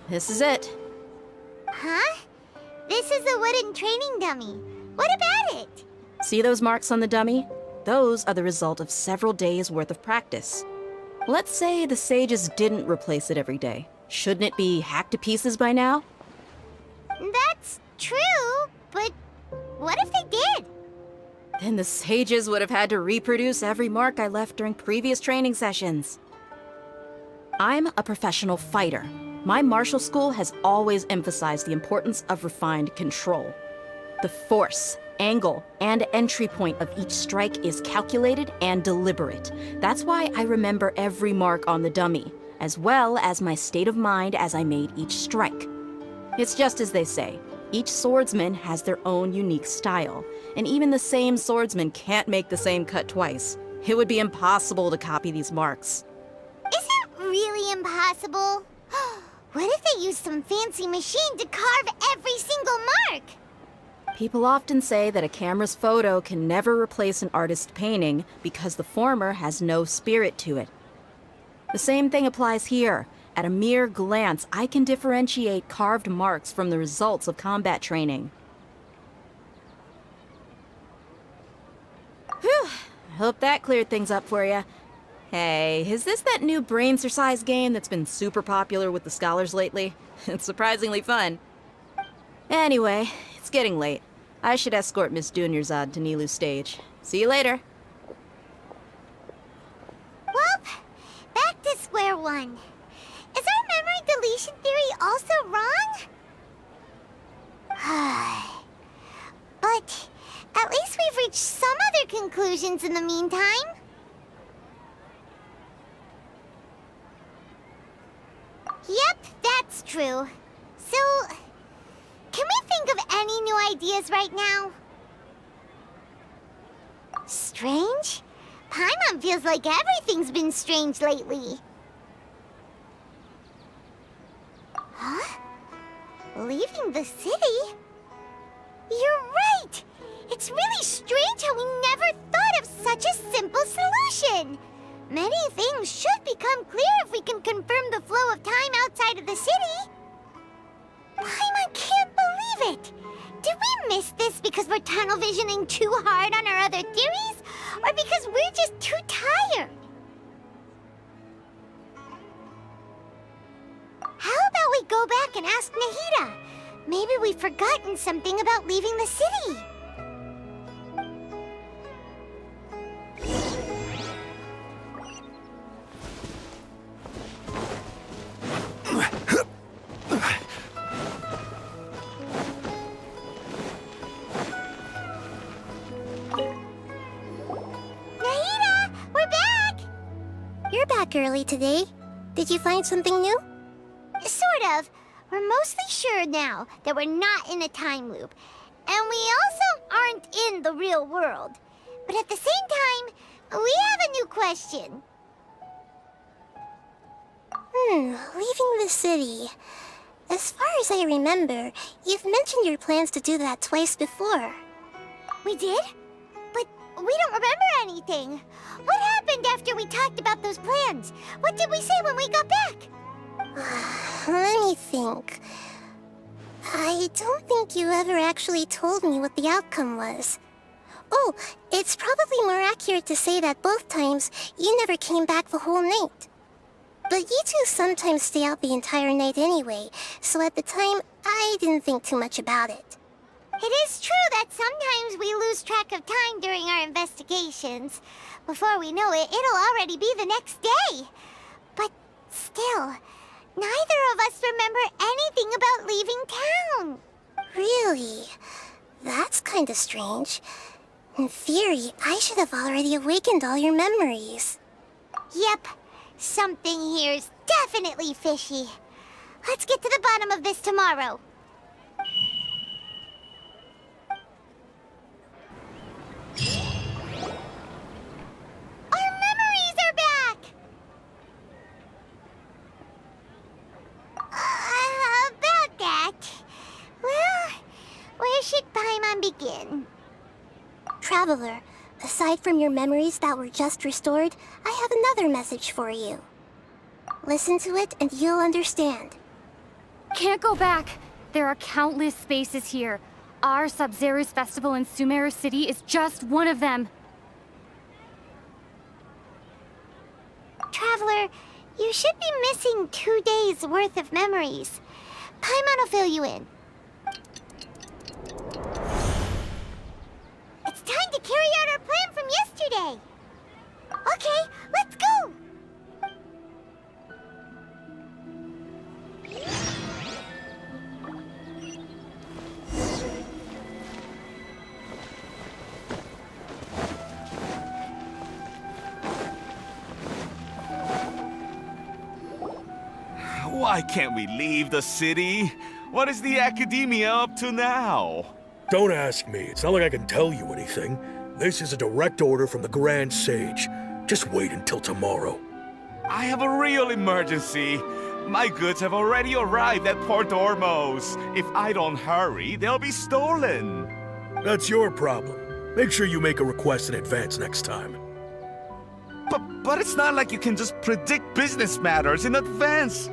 This is it. Huh? This is a wooden training dummy. What about it? See those marks on the dummy? Those are the result of several days' worth of practice. Let's say the sages didn't replace it every day. Shouldn't it be hacked to pieces by now? That's true, but what if they did? Then the sages would have had to reproduce every mark I left during previous training sessions. I'm a professional fighter. My martial school has always emphasized the importance of refined control. The force, angle, and entry point of each strike is calculated and deliberate. That's why I remember every mark on the dummy, as well as my state of mind as I made each strike. It's just as they say, each swordsman has their own unique style, and even the same swordsman can't make the same cut twice. It would be impossible to copy these marks. Is it really impossible? What if they used some fancy machine to carve every single mark? People often say that a camera's photo can never replace an artist's painting because the former has no spirit to it. The same thing applies here. At a mere glance, I can differentiate carved marks from the results of combat training. Whew, I hope that cleared things up for you. Hey, is this that new brain-exercise game that's been super popular with the scholars lately? It's surprisingly fun. Anyway, it's getting late. I should escort Miss Dunyarzad to Nilu's stage. See you later. Well, back to square one. Is our memory deletion theory also wrong? But at least we've reached some other conclusions in the meantime. Yep, that's true. So, can we think of any new ideas right now? Strange? Paimon feels like everything's been strange lately. Huh? Leaving the city? You're right! It's really strange how we never thought of such a simple solution! Many things should become clear if we can confirm the flow of time outside of the city. Paimon can't believe it! Did we miss this because we're tunnel visioning too hard on our other theories? Or because we're just too tired? How about we go back and ask Nahida? Maybe we've forgotten something about leaving the city. Nahida, we're back! You're back early today. Did you find something new? Sort of. We're mostly sure now that we're not in a time loop. And we also aren't in the real world. But at the same time, we have a new question. Leaving the city. As far as I remember, you've mentioned your plans to do that twice before. We did? But we don't remember anything. What happened after we talked about those plans? What did we say when we got back? Let me think. I don't think you ever actually told me what the outcome was. Oh, it's probably more accurate to say that both times you never came back the whole night. But you two sometimes stay out the entire night anyway, so at the time, I didn't think too much about it. It is true that sometimes we lose track of time during our investigations. Before we know it, it'll already be the next day. But still, neither of us remember anything about leaving town. Really? That's kind of strange. In theory, I should have already awakened all your memories. Yep. Something here's definitely fishy. Let's get to the bottom of this tomorrow. Our memories are back! About that... Well, where should Paimon begin? Traveler, aside from your memories that were just restored, I have another message for you. Listen to it and you'll understand. Can't go back. There are countless spaces here. Our Sub-Zero's festival in Sumeru City is just one of them. Traveler, you should be missing 2 days worth of memories. Paimon will fill you in. It's time to carry out our plan from yesterday. Okay, let's go! Why can't we leave the city? What is the academia up to now? Don't ask me. It's not like I can tell you anything. This is a direct order from the Grand Sage. Just wait until tomorrow. I have a real emergency. My goods have already arrived at Port Ormos. If I don't hurry, they'll be stolen. That's your problem. Make sure you make a request in advance next time. But it's not like you can just predict business matters in advance.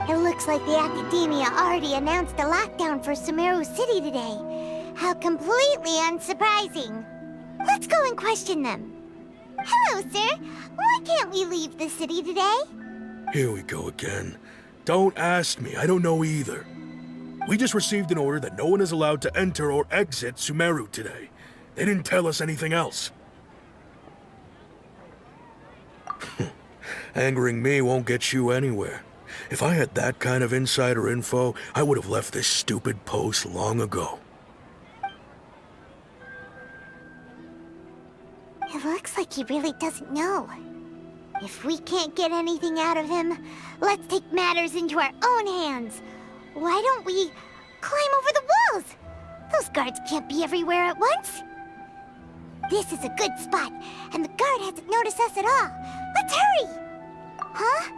It looks like the Academia already announced a lockdown for Sumeru City today. How completely unsurprising. Let's go and question them. Hello, sir. Why can't we leave the city today? Here we go again. Don't ask me. I don't know either. We just received an order that no one is allowed to enter or exit Sumeru today. They didn't tell us anything else. Angering me won't get you anywhere. If I had that kind of insider info, I would have left this stupid post long ago. It looks like he really doesn't know. If we can't get anything out of him, let's take matters into our own hands. Why don't we climb over the walls? Those guards can't be everywhere at once. This is a good spot, and the guard hasn't noticed us at all. Let's hurry! Huh?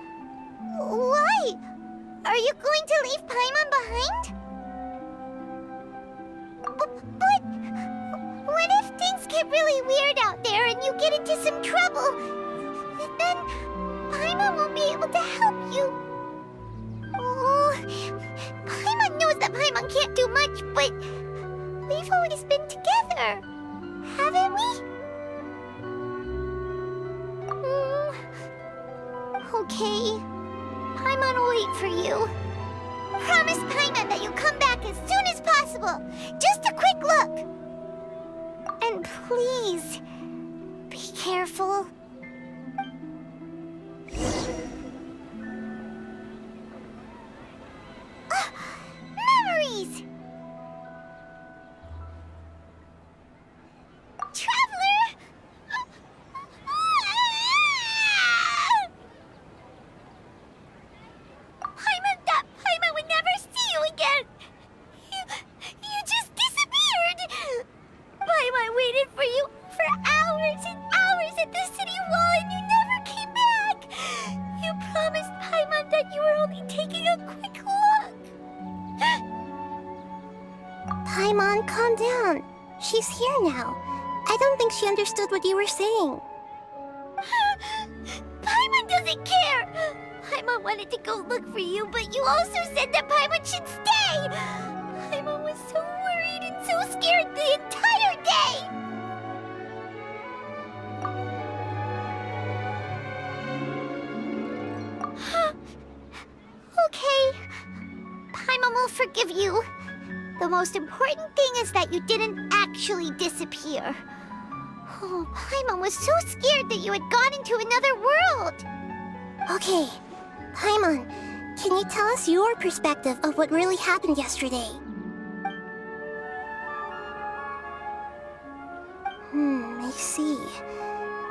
Why? Are you going to leave Paimon behind? But what if things get really weird out there and you get into some trouble? Then Paimon won't be able to help you. Oh, Paimon knows that Paimon can't do much, but we've always been together, haven't we? Okay. Paimon will wait for you. Promise Paimon that you'll come back as soon as possible. Just a quick look. And please, be careful. Memories! Traveler! Paimon would never see you again! You just disappeared! Paimon waited for you for hours and hours at the city wall and you never came back! You promised Paimon that you were only taking a quick look! Paimon, calm down. She's here now. I don't think she understood what you were saying. Paimon doesn't care! Paimon wanted to go look for you, but you also said that Paimon should stay! Paimon was so worried and so scared the entire day! Okay. Paimon will forgive you. The most important thing is that you didn't actually disappear. Oh, Paimon was so scared that you had gone into another world! Okay. Paimon, can you tell us your perspective of what really happened yesterday? I see.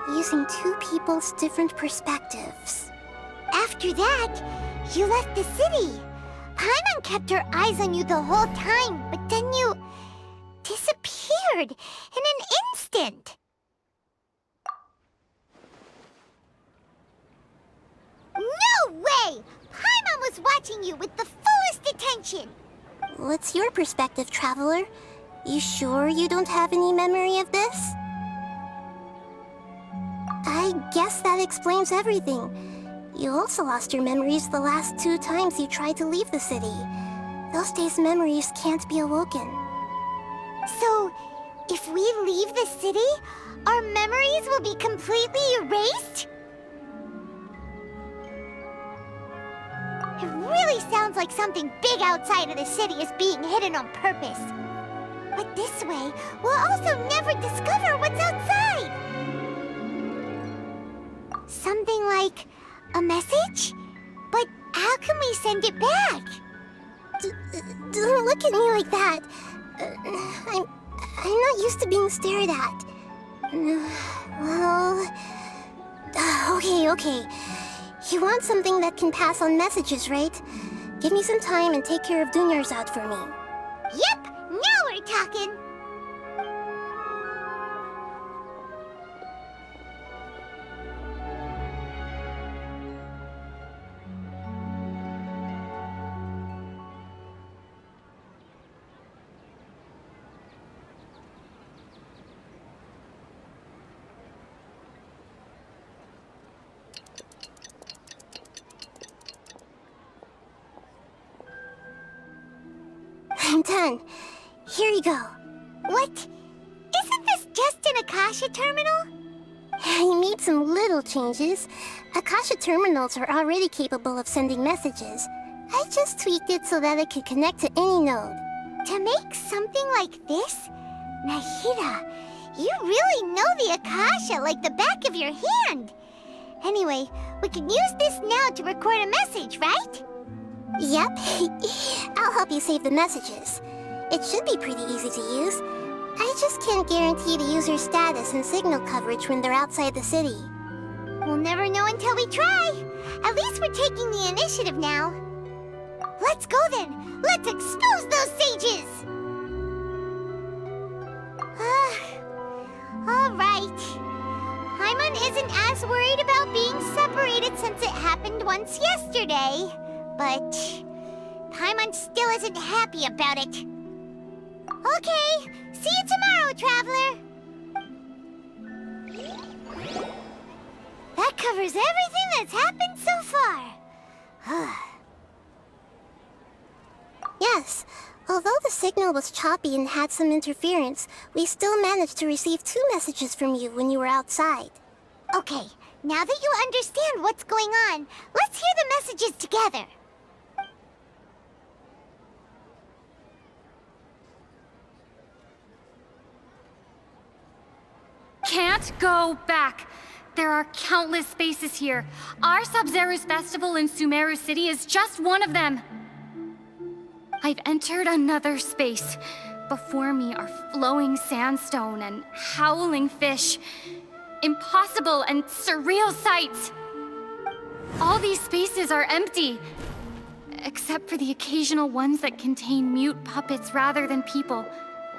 Using two people's different perspectives. After that, you left the city. Paimon kept her eyes on you the whole time, but then you disappeared in an instant. No way! Paimon was watching you with the fullest attention! What's your perspective, Traveler? You sure you don't have any memory of this? I guess that explains everything. You also lost your memories the last 2 times you tried to leave the city. Those days' memories can't be awoken. So, if we leave the city, our memories will be completely erased? It really sounds like something big outside of the city is being hidden on purpose. But this way, we'll also never discover what's outside. Something like a message? But how can we send it back? Don't look at me like that. I'm not used to being stared at. Well... Okay. You want something that can pass on messages, right? Give me some time and take care of Dunyar's out for me. Yep! Now we're talking! I'm done. Here you go. What? Isn't this just an Akasha terminal? You made some little changes. Akasha terminals are already capable of sending messages. I just tweaked it so that it could connect to any node. To make something like this? Nahida, you really know the Akasha like the back of your hand. Anyway, we can use this now to record a message, right? Yep. I'll help you save the messages. It should be pretty easy to use. I just can't guarantee the user's status and signal coverage when they're outside the city. We'll never know until we try. At least we're taking the initiative now. Let's go then. Let's expose those sages. All right. Paimon isn't as worried about being separated since it happened once yesterday. But Paimon still isn't happy about it. Okay, see you tomorrow, Traveler. That covers everything that's happened so far. Yes. Although the signal was choppy and had some interference, we still managed to receive 2 messages from you when you were outside. Okay, now that you understand what's going on, let's hear the messages together. Can't go back. There are countless spaces here. Our Sub-Zero's festival in Sumeru City is just one of them. I've entered another space. Before me are flowing sandstone and howling fish. Impossible and surreal sights. All these spaces are empty, except for the occasional ones that contain mute puppets rather than people.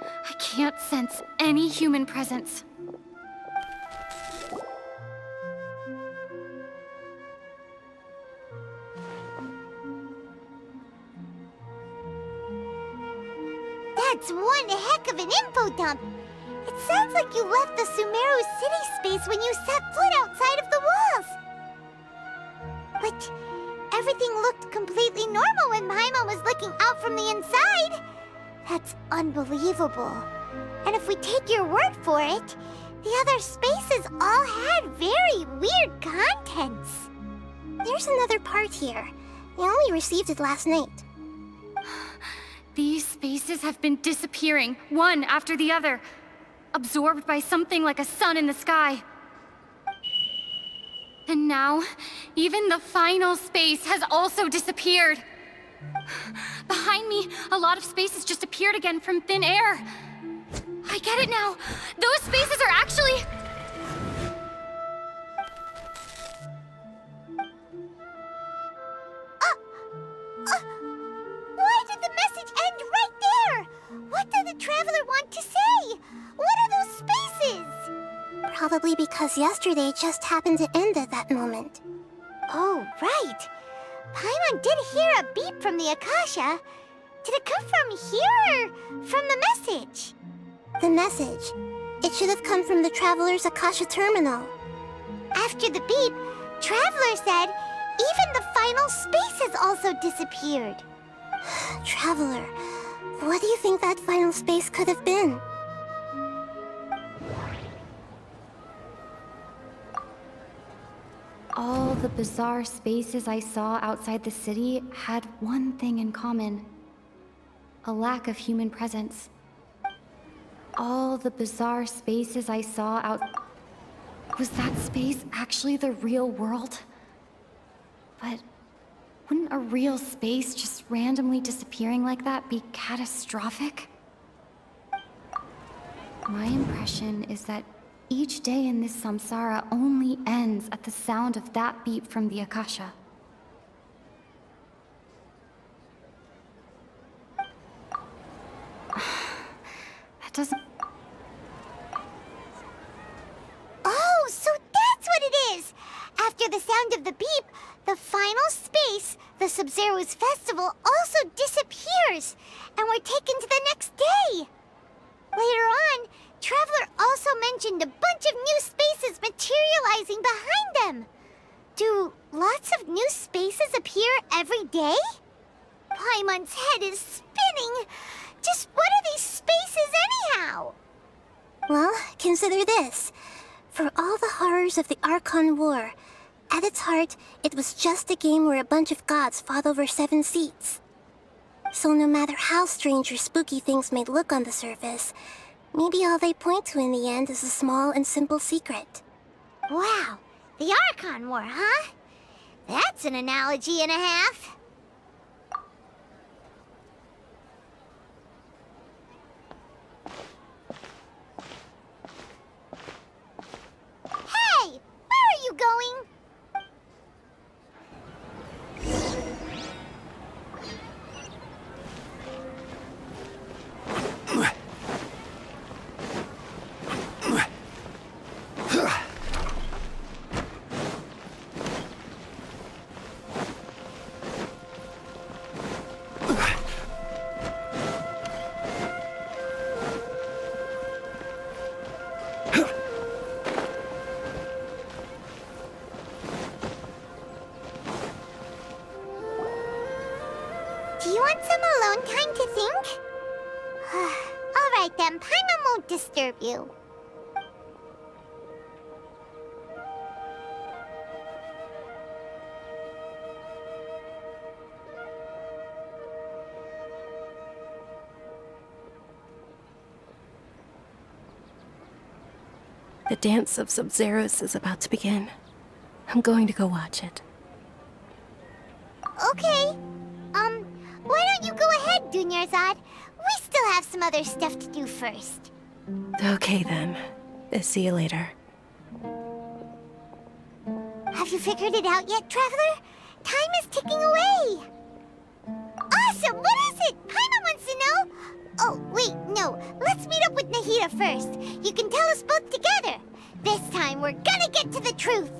I can't sense any human presence. That's one heck of an info dump. It sounds like you left the Sumeru city space when you set foot outside of the walls. But everything looked completely normal when Paimon was looking out from the inside. That's unbelievable. And if we take your word for it, the other spaces all had very weird contents. There's another part here. I only received it last night. These spaces have been disappearing, one after the other, absorbed by something like a sun in the sky. And now, even the final space has also disappeared. Behind me, a lot of spaces just appeared again from thin air. I get it now. Those spaces are actually... Why did the message end right there? What did the Traveler want to say? What are those spaces? Probably because yesterday just happened to end at that moment. Oh, right. Paimon did hear a beep from the Akasha. Did it come from here or from the message? The message. It should have come from the Traveler's Akasha terminal. After the beep, Traveler said even the final space has also disappeared. Traveler, what do you think that final space could have been? All the bizarre spaces I saw outside the city had one thing in common. A lack of human presence. All the bizarre spaces I saw out... Was that space actually the real world? But wouldn't a real space just randomly disappearing like that be catastrophic? My impression is that each day in this samsara only ends at the sound of that beep from the Akasha. That doesn't... Oh, so that's what it is! After the sound of the beep, the final space, the Sub-Zero's festival, also disappears, and we're taken to the next day! Later on, Traveler also mentioned a bunch of new spaces materializing behind them. Do lots of new spaces appear every day? Paimon's head is spinning. Just what are these spaces anyhow? Well, consider this. For all the horrors of the Archon War, at its heart, it was just a game where a bunch of gods fought over 7 seats. So no matter how strange or spooky things may look on the surface, maybe all they point to in the end is a small and simple secret. Wow, the Archon War, huh? That's an analogy and a half. Hey, where are you going? Do you want some alone time to think? All right then, Paimon won't disturb you. The dance of Sub-Zeros is about to begin. I'm going to go watch it. Okay. Why don't you go ahead, Dunyarzad? We still have some other stuff to do first. Okay then. See you later. Have you figured it out yet, Traveler? Time is ticking away. Awesome! What is it? Paimon wants to know. Oh, wait, no. Let's meet up with Nahida first. You can tell us both together. This time, we're gonna get to the truth.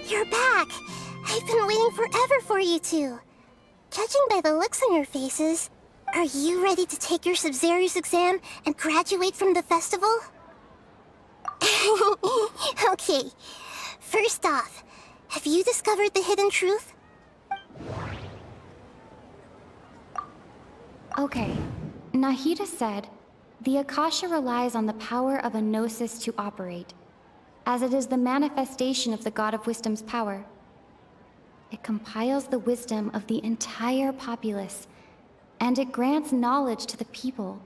You're back! I've been waiting forever for you two. Judging by the looks on your faces, are you ready to take your Sub-Zero's exam and graduate from the festival? Okay, first off, have you discovered the hidden truth? Okay, Nahida said, the Akasha relies on the power of a gnosis to operate, as it is the manifestation of the God of Wisdom's power. It compiles the wisdom of the entire populace, and it grants knowledge to the people.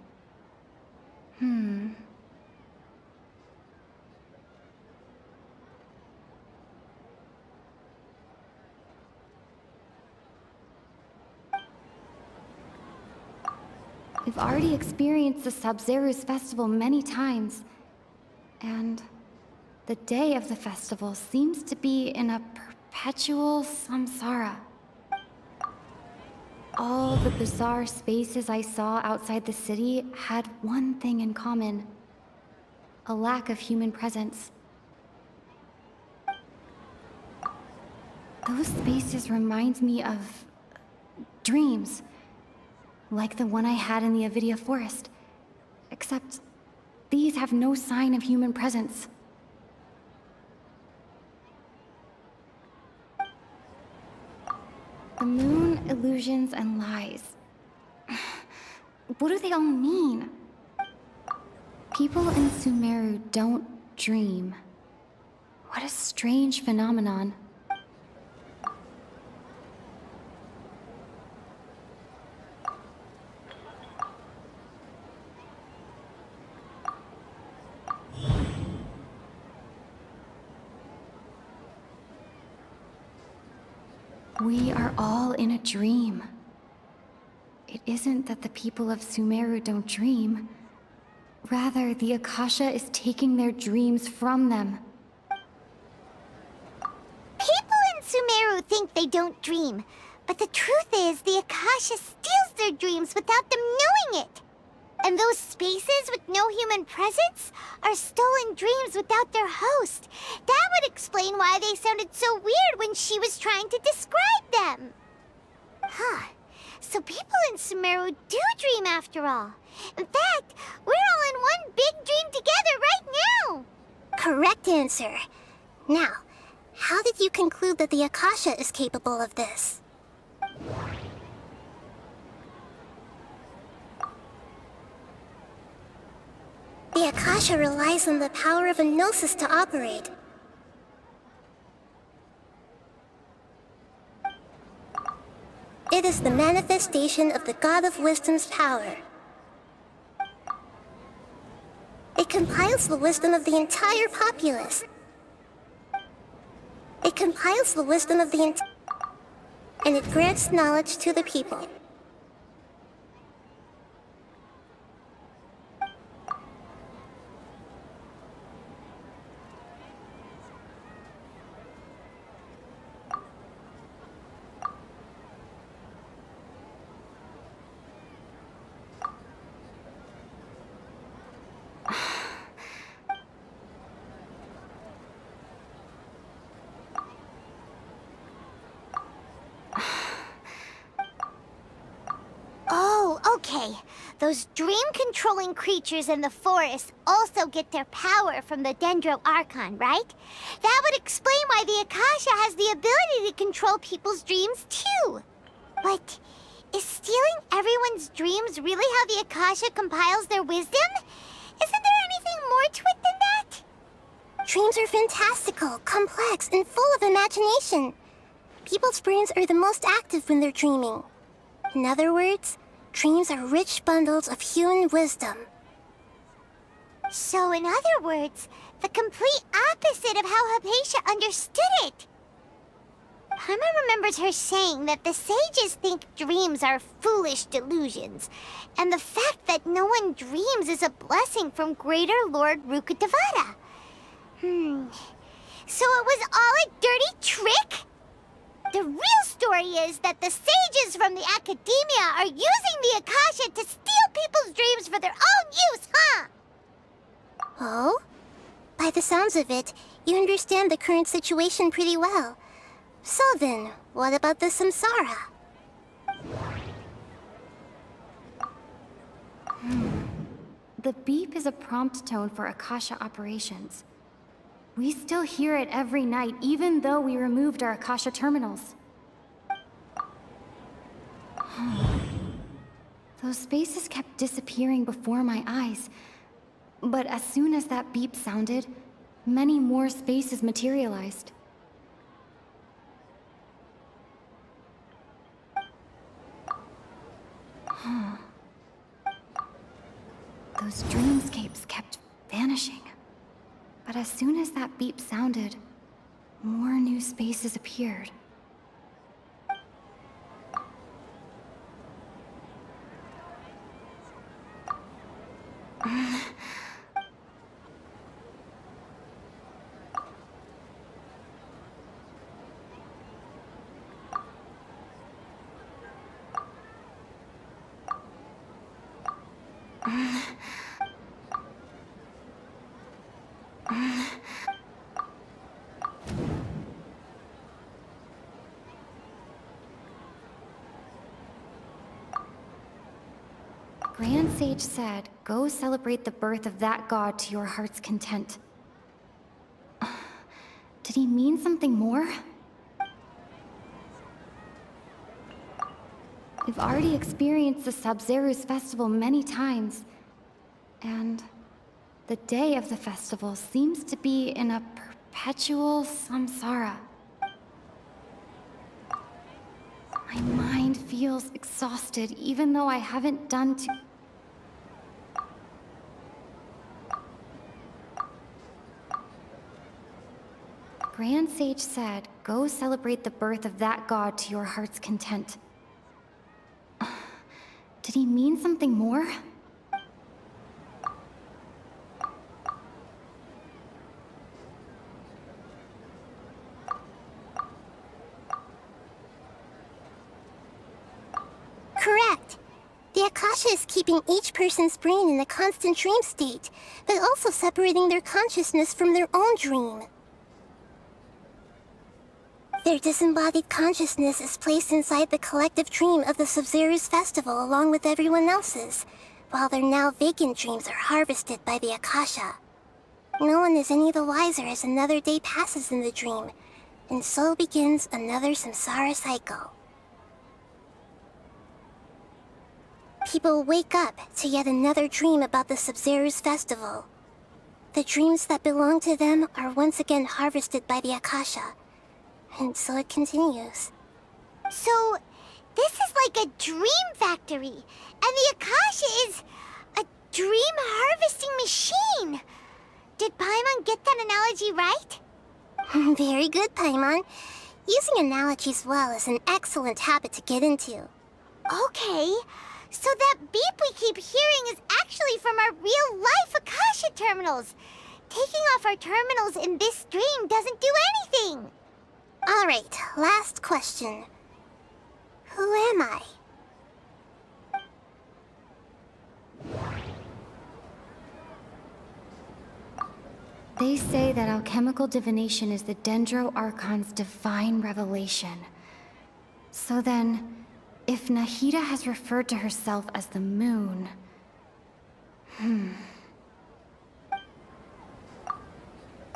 We've already experienced the Sub-Zeru's festival many times, and the day of the festival seems to be in a perpetual samsara. All the bizarre spaces I saw outside the city had one thing in common: a lack of human presence. Those spaces remind me of dreams, like the one I had in the Avidia Forest, except these have no sign of human presence. The moon, illusions, and lies. What do they all mean? People in Sumeru don't dream. What a strange phenomenon. We are all in a dream. It isn't that the people of Sumeru don't dream. Rather, the Akasha is taking their dreams from them. People in Sumeru think they don't dream, but the truth is the Akasha steals their dreams without them knowing it. And those spaces with no human presence are stolen dreams without their host. That would explain why they sounded so weird when she was trying to describe them. Huh. So people in Sumeru do dream after all. In fact, we're all in one big dream together right now. Correct answer. Now, how did you conclude that the Akasha is capable of this? The Akasha relies on the power of a gnosis to operate. It is the manifestation of the God of Wisdom's power. It compiles the wisdom of the entire populace. It compiles the wisdom of the and it grants knowledge to the people. Okay, those dream-controlling creatures in the forest also get their power from the Dendro Archon, right? That would explain why the Akasha has the ability to control people's dreams, too. But is stealing everyone's dreams really how the Akasha compiles their wisdom? Isn't there anything more to it than that? Dreams are fantastical, complex, and full of imagination. People's brains are the most active when they're dreaming. In other words, dreams are rich bundles of human wisdom. So, in other words, the complete opposite of how Hypatia understood it. Paimon remembers her saying that the sages think dreams are foolish delusions, and the fact that no one dreams is a blessing from Greater Lord Rukkhadevata. So it was all a dirty trick? The real story is that the sages from the Academia are using the Akasha to steal people's dreams for their own use, huh? Oh? By the sounds of it, you understand the current situation pretty well. So then, what about the samsara? The beep is a prompt tone for Akasha operations. We still hear it every night, even though we removed our Akasha terminals. Those spaces kept disappearing before my eyes. But as soon as that beep sounded, many more spaces materialized. Those dreamscapes kept vanishing. But as soon as that beep sounded, more new spaces appeared. Grand Sage said, go celebrate the birth of that god to your heart's content. Did he mean something more? We've already experienced the Sub-Zeru's festival many times, and the day of the festival seems to be in a perpetual samsara. My mind feels exhausted, even though I haven't done too... Grand Sage said, go celebrate the birth of that god to your heart's content. Did he mean something more? Correct. The Akasha is keeping each person's brain in a constant dream state, but also separating their consciousness from their own dream. Their disembodied consciousness is placed inside the collective dream of the Sub-Zeru's festival along with everyone else's, while their now vacant dreams are harvested by the Akasha. No one is any the wiser as another day passes in the dream, and so begins another samsara cycle. People wake up to yet another dream about the Sub-Zeru's festival. The dreams that belong to them are once again harvested by the Akasha. And so it continues. So, this is like a dream factory, and the Akasha is a dream harvesting machine. Did Paimon get that analogy right? Very good, Paimon. Using analogies well is an excellent habit to get into. Okay, so that beep we keep hearing is actually from our real-life Akasha terminals. Taking off our terminals in this dream doesn't do anything. Alright, last question. Who am I? They say that alchemical divination is the Dendro Archon's divine revelation. So then, if Nahida has referred to herself as the moon...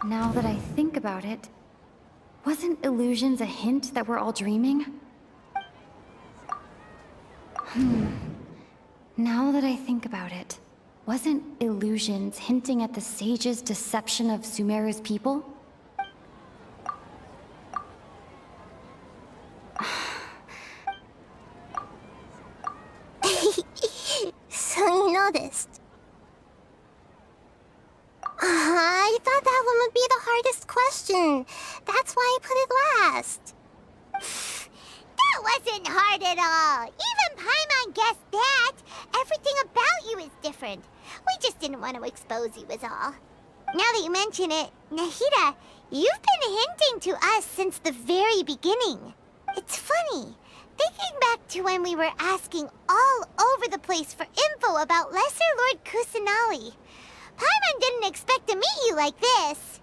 Now that I think about it, wasn't illusions a hint that we're all dreaming? Now that I think about it, wasn't illusions hinting at the sage's deception of Sumeru's people? So you noticed. I thought that one would be the hardest question. That's why I put it last. That wasn't hard at all. Even Paimon guessed that. Everything about you is different. We just didn't want to expose you is all. Now that you mention it, Nahida, you've been hinting to us since the very beginning. It's funny. Thinking back to when we were asking all over the place for info about Lesser Lord Kusanali, Paimon didn't expect to meet you like this.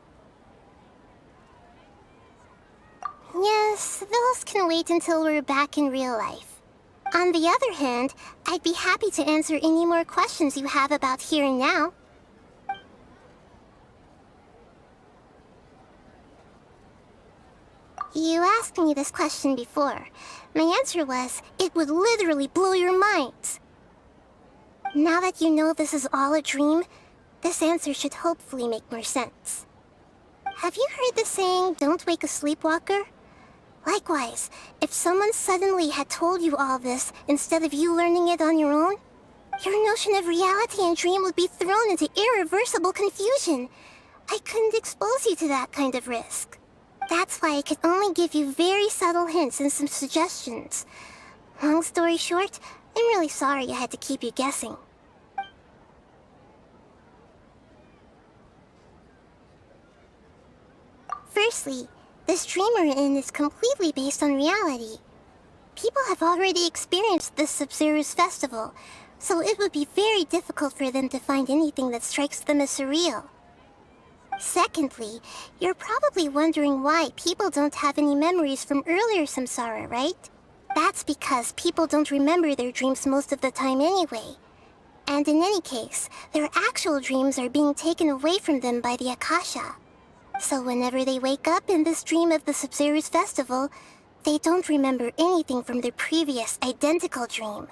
Yes, those can wait until we're back in real life. On the other hand, I'd be happy to answer any more questions you have about here and now. You asked me this question before. My answer was, it would literally blow your minds. Now that you know this is all a dream, this answer should hopefully make more sense. Have you heard the saying, don't wake a sleepwalker? Likewise, if someone suddenly had told you all this instead of you learning it on your own, your notion of reality and dream would be thrown into irreversible confusion. I couldn't expose you to that kind of risk. That's why I could only give you very subtle hints and some suggestions. Long story short, I'm really sorry I had to keep you guessing. Firstly, this dream we're in is completely based on reality. People have already experienced this Sub-Zero's festival, so it would be very difficult for them to find anything that strikes them as surreal. Secondly, you're probably wondering why people don't have any memories from earlier samsara, right? That's because people don't remember their dreams most of the time anyway. And in any case, their actual dreams are being taken away from them by the Akasha. So whenever they wake up in this dream of the Sub-Zero's festival, they don't remember anything from their previous identical dream.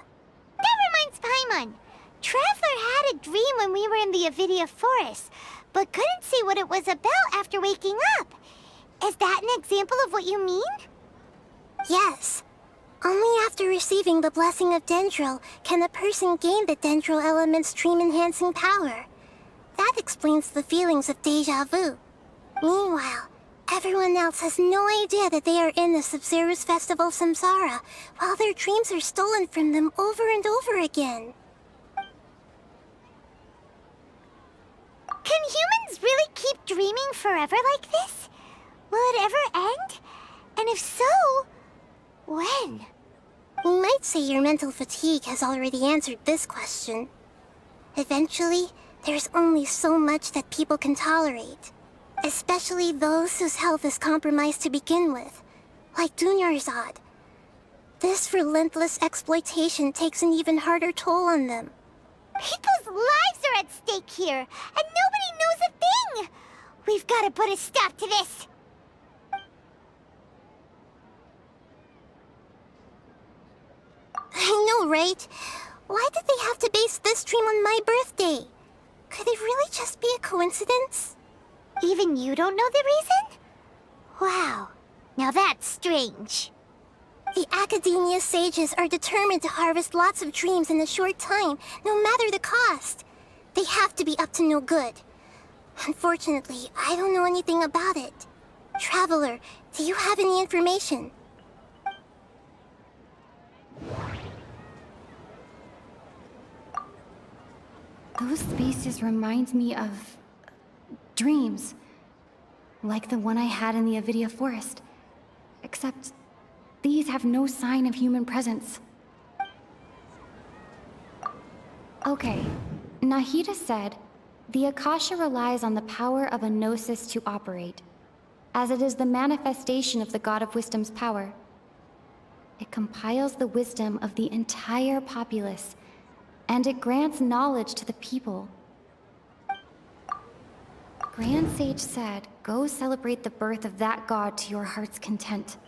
That reminds Paimon. Traveler had a dream when we were in the Avidia Forest, but couldn't see what it was about after waking up. Is that an example of what you mean? Yes. Only after receiving the blessing of Dendro can a person gain the Dendro element's dream-enhancing power. That explains the feelings of déjà vu. Meanwhile, everyone else has no idea that they are in the Sub-Zero's Festival Samsara, while their dreams are stolen from them over and over again. Can humans really keep dreaming forever like this? Will it ever end? And if so, when? We might say your mental fatigue has already answered this question. Eventually, there's only so much that people can tolerate. Especially those whose health is compromised to begin with, like Dunyarzad. This relentless exploitation takes an even harder toll on them. People's lives are at stake here, and nobody knows a thing! We've got to put a stop to this! I know, right? Why did they have to base this dream on my birthday? Could it really just be a coincidence? Even you don't know the reason? Wow, now that's strange. The Academia sages are determined to harvest lots of dreams in a short time, no matter the cost. They have to be up to no good. Unfortunately, I don't know anything about it. Traveler, do you have any information? Those spaces remind me of dreams, like the one I had in the Avidia Forest. Except these have no sign of human presence. Okay, Nahida said, the Akasha relies on the power of a gnosis to operate, as it is the manifestation of the God of Wisdom's power. It compiles the wisdom of the entire populace, and it grants knowledge to the people. Grand Sage said, go celebrate the birth of that god to your heart's content.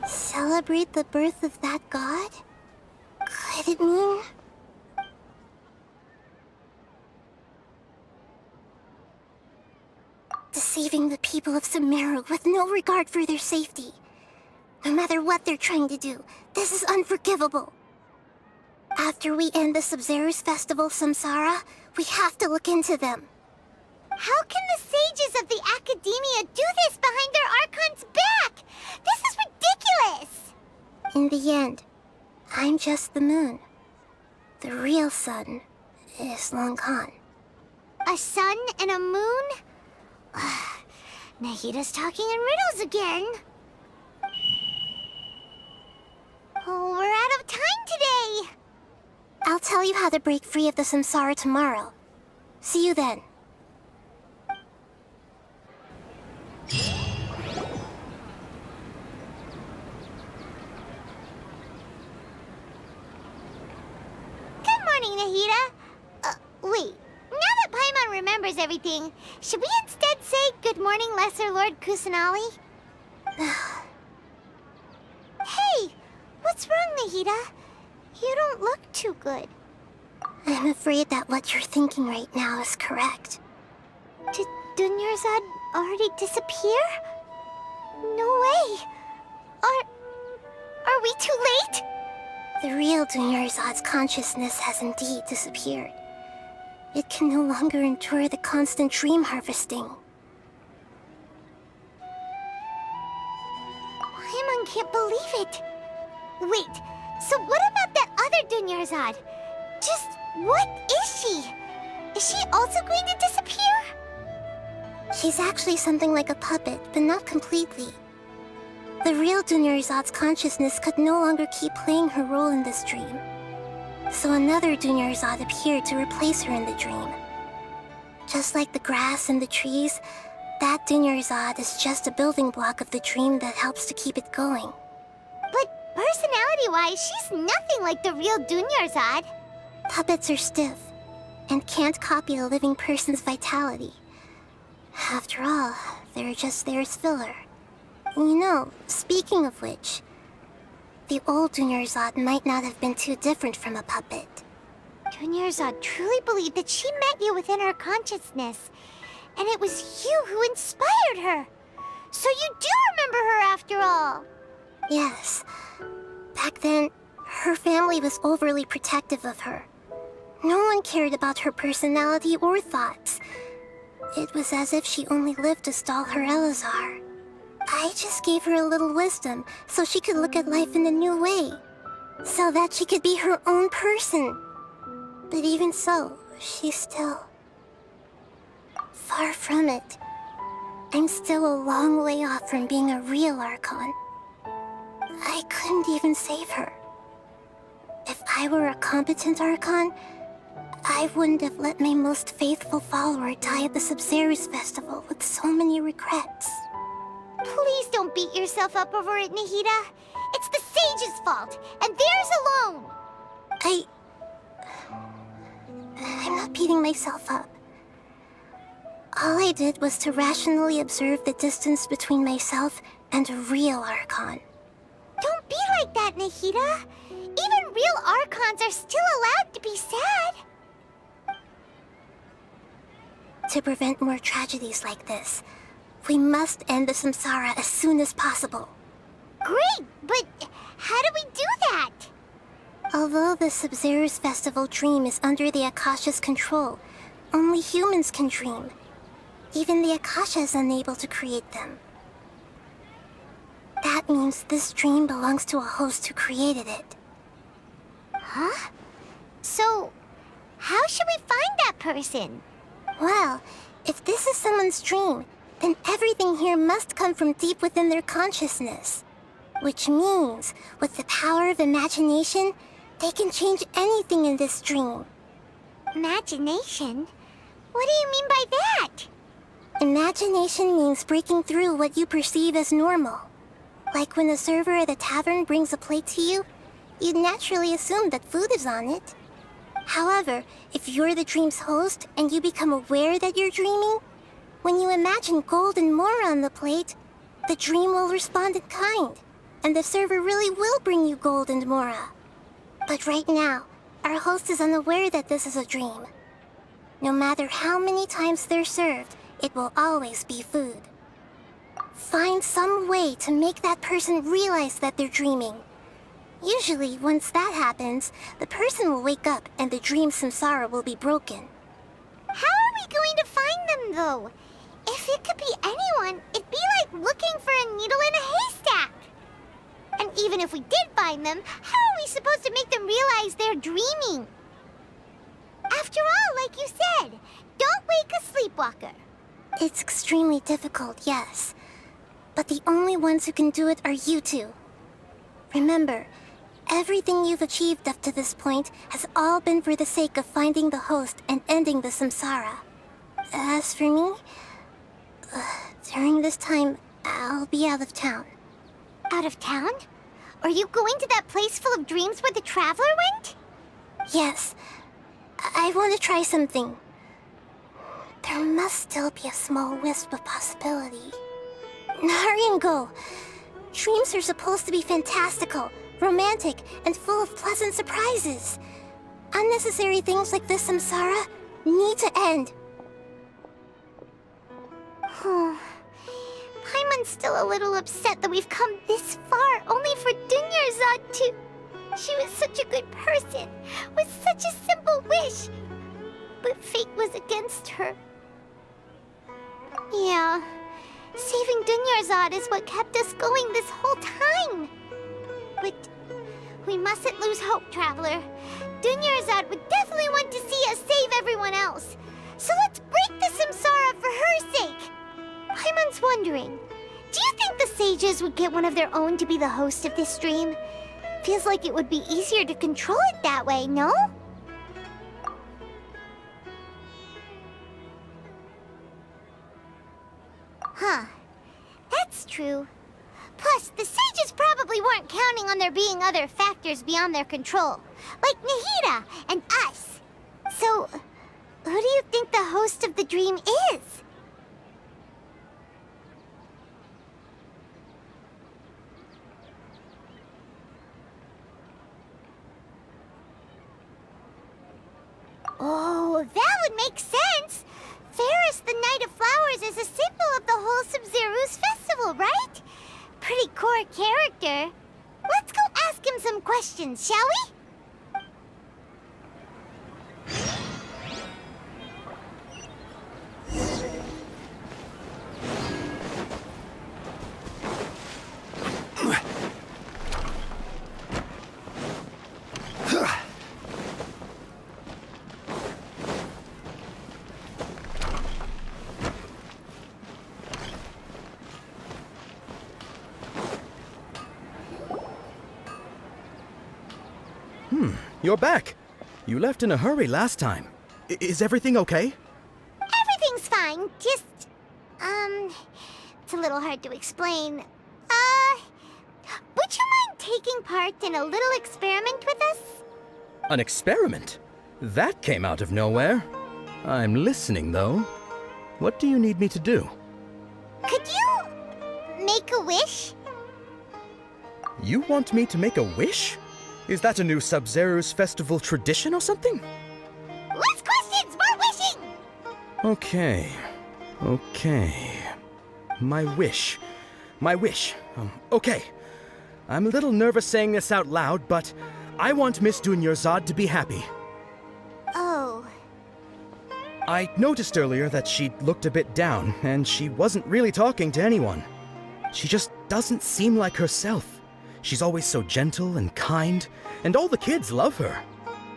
Celebrate the birth of that god? Could it mean... deceiving the people of Sumeru with no regard for their safety? No matter what they're trying to do, this is unforgivable. After we end the Sub-Zero's Festival Samsara, we have to look into them. How can the sages of the Academia do this behind their Archon's back? This is ridiculous! In the end, I'm just the moon. The real sun is long gone. A sun and a moon? Nahida's talking in riddles again. Oh, we're out of time today! I'll tell you how to break free of the samsara tomorrow. See you then. Good morning, Nahida. Wait. Now that Paimon remembers everything, should we instead say good morning, Lesser Lord Kusanali? Hey! What's wrong, Nahida? You don't look too good. I'm afraid that what you're thinking right now is correct. Did Dunyarzad already disappear? No way! Are we too late? The real Dunyarzad's consciousness has indeed disappeared. It can no longer endure the constant dream harvesting. Paimon can't believe it. Wait, so what about that other Dunyarzad? Just what is she? Is she also going to disappear? She's actually something like a puppet, but not completely. The real Dunyarzad's consciousness could no longer keep playing her role in this dream. So another Dunyarzad appeared to replace her in the dream. Just like the grass and the trees, that Dunyarzad is just a building block of the dream that helps to keep it going. But personality-wise, she's nothing like the real Dunyarzad. Puppets are stiff and can't copy a living person's vitality. After all, they're just there as filler. You know, speaking of which, the old Dunyarzad might not have been too different from a puppet. Dunyarzad truly believed that she met you within her consciousness, and it was you who inspired her. So you do remember her after all. Yes. Back then, her family was overly protective of her. No one cared about her personality or thoughts. It was as if she only lived to stall her Elazar. I just gave her a little wisdom so she could look at life in a new way. So that she could be her own person. But even so, she's still... far from it. I'm still a long way off from being a real Archon. I couldn't even save her. If I were a competent Archon, I wouldn't have let my most faithful follower die at the Sabzeruz festival with so many regrets. Please don't beat yourself up over it, Nahida. It's the sage's fault, and theirs alone. I'm not beating myself up. All I did was to rationally observe the distance between myself and a real Archon. Don't be like that, Nahida. Even real Archons are still allowed to be sad. To prevent more tragedies like this, we must end the samsara as soon as possible. Great, but how do we do that? Although the Sabzeruz festival dream is under the Akasha's control, only humans can dream. Even the Akasha is unable to create them. That means this dream belongs to a host who created it. Huh? So, how should we find that person? Well, if this is someone's dream, then everything here must come from deep within their consciousness. Which means, with the power of imagination, they can change anything in this dream. Imagination? What do you mean by that? Imagination means breaking through what you perceive as normal. Like when the server at a tavern brings a plate to you, you'd naturally assume that food is on it. However, if you're the dream's host and you become aware that you're dreaming, when you imagine gold and more on the plate, the dream will respond in kind, and the server really will bring you gold and mora. But right now, our host is unaware that this is a dream. No matter how many times they're served, it will always be food. Find some way to make that person realize that they're dreaming. Usually, once that happens, the person will wake up and the dream samsara will be broken. How are we going to find them, though? If it could be anyone, it'd be like looking for a needle in a haystack. And even if we did find them, how are we supposed to make them realize they're dreaming? After all, like you said, don't wake a sleepwalker. It's extremely difficult, yes. But the only ones who can do it are you two. Remember, everything you've achieved up to this point has all been for the sake of finding the host and ending the samsara. As for me, during this time, I'll be out of town. Out of town? Are you going to that place full of dreams where the Traveler went? Yes. I want to try something. There must still be a small wisp of possibility. Hurry and go. Dreams are supposed to be fantastical, romantic, and full of pleasant surprises. Unnecessary things like this samsara need to end. Paimon's still a little upset that we've come this far only for Dunyarzad to... She was such a good person, with such a simple wish. But fate was against her. Yeah, saving Dunyarzad is what kept us going this whole time. But we mustn't lose hope, Traveler. Dunyarzad would definitely want to see us save everyone else. So let's break the samsara for her sake. Paimon's wondering, do you think the sages would get one of their own to be the host of this stream? Feels like it would be easier to control it that way, no? Huh. That's true. Plus, the sages probably weren't counting on there being other factors beyond their control, like Nahida and us. So, who do you think the host of the dream is? Oh, that would make sense! Ferris, the Knight of Flowers, is a symbol of the whole Sub-Zero's festival, right? Pretty core character. Let's go ask him some questions, shall we? You're back. You left in a hurry last time. Is everything okay? Everything's fine, just... it's a little hard to explain. Would you mind taking part in a little experiment with us? An experiment? That came out of nowhere. I'm listening, though. What do you need me to do? Could you... make a wish? You want me to make a wish? Is that a new Sub-Zero's festival tradition or something? Less questions, more wishing! Okay. My wish. Okay. I'm a little nervous saying this out loud, but I want Miss Dunyarzad to be happy. Oh. I noticed earlier that she looked a bit down, and she wasn't really talking to anyone. She just doesn't seem like herself. She's always so gentle and kind, and all the kids love her.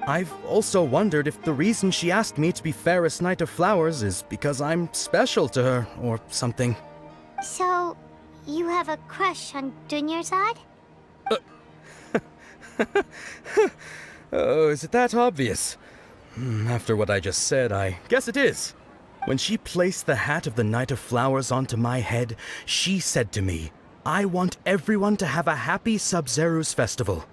I've also wondered if the reason she asked me to be Ferris Knight of Flowers is because I'm special to her, or something. So, you have a crush on Dunyarzad? Oh, is it that obvious? After what I just said, I guess it is. When she placed the hat of the Knight of Flowers onto my head, she said to me, I want everyone to have a happy Sub-Zero's festival.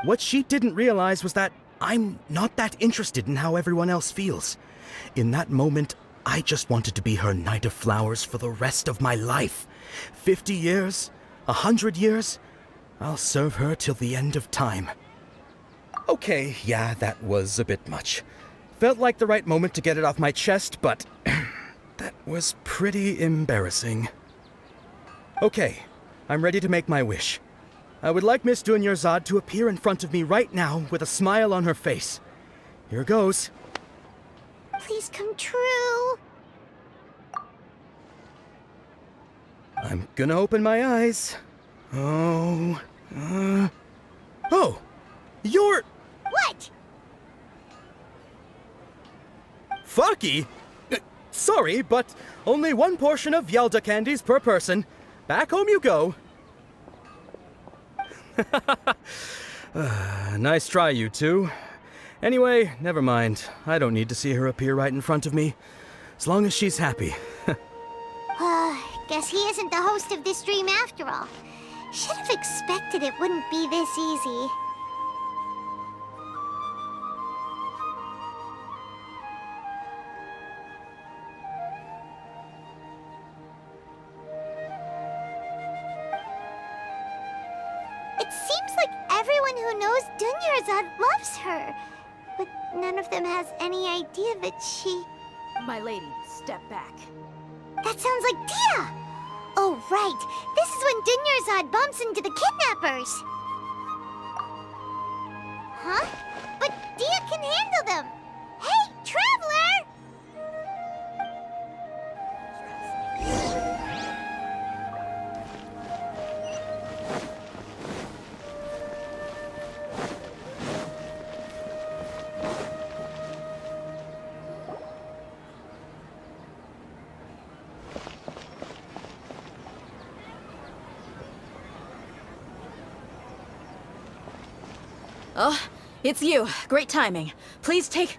What she didn't realize was that I'm not that interested in how everyone else feels. In that moment, I just wanted to be her Knight of Flowers for the rest of my life. 50 years, 100 years, I'll serve her till the end of time. Okay, yeah, that was a bit much. Felt like the right moment to get it off my chest, but that was pretty embarrassing. Okay. I'm ready to make my wish. I would like Miss Dunyarzad to appear in front of me right now with a smile on her face. Here goes. Please come true. I'm gonna open my eyes. Oh, you're... What? Faki? Sorry, but only one portion of Yelda candies per person. Back home you go. Nice try, you two. Anyway, never mind. I don't need to see her appear right in front of me. As long as she's happy. Guess he isn't the host of this stream after all. Should have expected it wouldn't be this easy. It seems like everyone who knows Dunyarzad loves her, but none of them has any idea that she... My lady, step back. That sounds like Dia! Oh, right. This is when Dunyarzad bumps into the kidnappers. Huh? But Dia can handle them. Hey, Traveler! Oh, it's you. Great timing. Please take...